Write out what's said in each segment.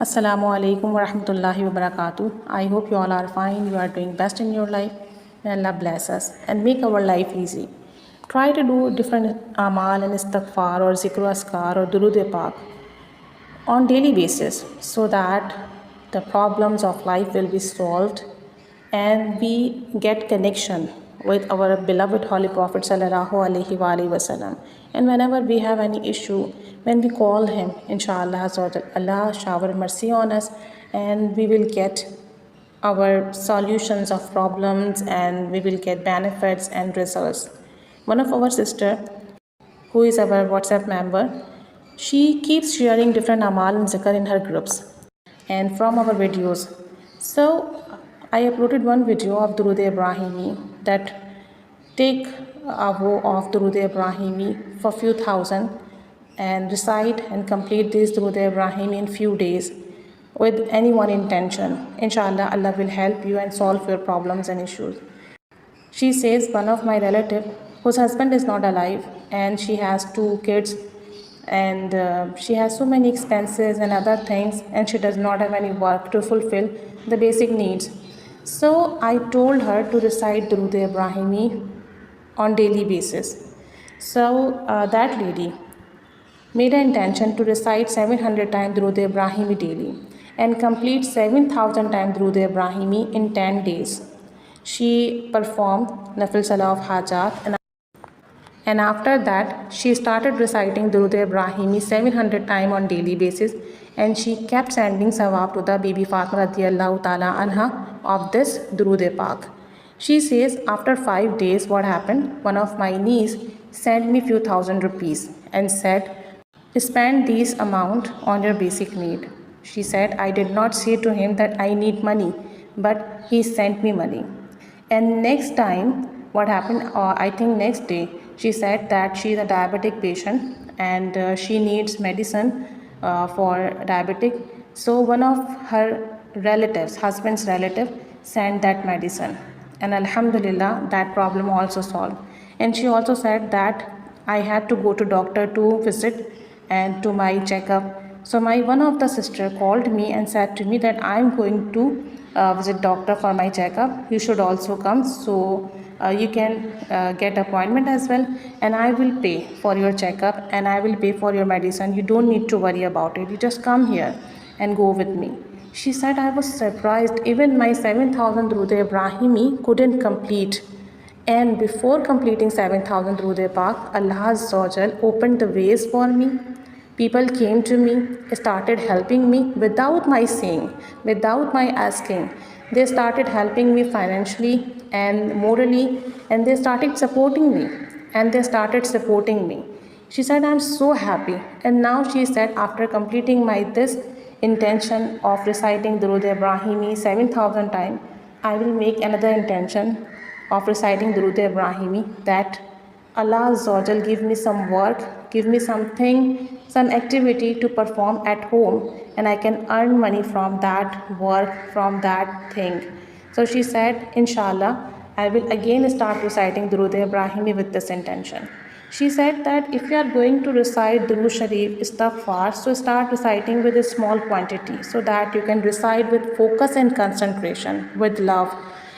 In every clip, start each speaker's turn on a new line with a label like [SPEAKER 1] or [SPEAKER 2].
[SPEAKER 1] Assalamu alaikum wa rahmatullahi wa barakatuh. I hope you all are fine. You are doing best in your life. May Allah bless us and make our life easy. Try to do different amal and istighfar or zikr askar or durud pak on daily basis so that the problems of life will be solved and we get connection with our beloved Holy Prophet sallallahu alaihi wasallam. And whenever we have any issue, when we call him, inshallah, Allah shower mercy on us and we will get our solutions of problems and we will get benefits and results. One of our sister, who is our WhatsApp member, she keeps sharing different amal and zikr in her groups and from our videos. So I uploaded one video of Durud Ibrahimi that take a vow of Durud Ibrahimi for few thousand and recite and complete this Durud Ibrahimi in few days with any one intention. Inshallah, Allah will help you and solve your problems and issues. She says one of my relative whose husband is not alive and she has 2 kids and she has so many expenses and other things and she does not have any work to fulfill the basic needs. So I told her to recite Durud Ibrahimi on daily basis. So that lady made an intention to recite 700 times Durud Ibrahimi daily and complete 7,000 times Durud Ibrahimi in 10 days. She performed Nafil Salah of Hajat and after that she started reciting Durud Ibrahimi 700 times on daily basis and she kept sending sawab to the Bibi Fatima radiyallahu ta'ala anha of this Durud Pak. She says after 5 days what happened, one of my niece sent me few thousand rupees and said, spend this amount on your basic need. She said, I did not say to him that I need money, but he sent me money. And next time what happened, I think next day, she said that she is a diabetic patient and she needs medicine for diabetic. So one of her relatives, husband's relative, sent that medicine and alhamdulillah that problem also solved. And she also said that I had to go to doctor to visit and to my checkup. So my one of the sister called me and said to me that I am going to visit doctor for my checkup. You should also come. So you can get appointment as well and I will pay for your checkup and I will pay for your medicine. You don't need to worry about it. You just come here and go with me. She said I was surprised. Even my 7,000 Durud Ibrahimi couldn't complete. And before completing 7,000 Durud Pak, Allah Azza wa Jal opened the ways for me. People came to me, started helping me without my saying, without my asking. They started helping me financially and morally and they started supporting me and they started supporting me. She said, I'm so happy. And now she said, after completing my this intention of reciting Durud Ibrahimi 7,000 times, I will make another intention of reciting Durud Ibrahimi that Allah Azza wa Jal give me some work, give me something, some activity to perform at home and I can earn money from that work, from that thing. So she said, Inshallah, I will again start reciting Durud Ibrahimi with this intention. She said that if you are going to recite Durud Sharif Istighfar, so start reciting with a small quantity so that you can recite with focus and concentration, with love.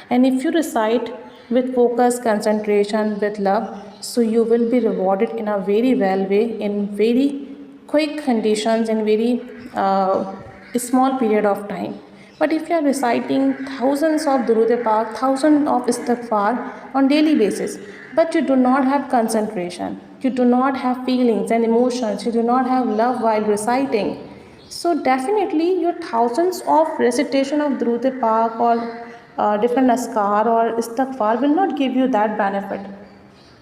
[SPEAKER 1] And if you recite with focus, concentration, with love, so you will be rewarded in a very well way, in very quick conditions, in very small period of time. But if you are reciting thousands of Durud Pak, thousands of Istighfar on daily basis, but you do not have concentration, you do not have feelings and emotions, you do not have love while reciting, so definitely your thousands of recitation of Durud Pak or different askar or istighfar will not give you that benefit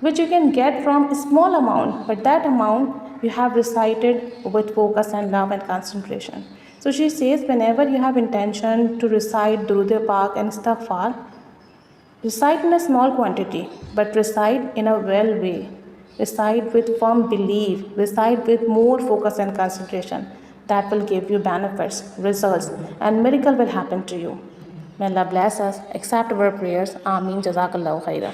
[SPEAKER 1] which you can get from a small amount, but that amount you have recited with focus and love and concentration. So she says whenever you have intention to recite Durud Pak and istighfar, recite in a small quantity but recite in a well way, recite with firm belief, recite with more focus and concentration. That will give you benefits, results and miracle will happen to you. May Allah bless us, accept our prayers. Ameen. Jazakallahu khairah.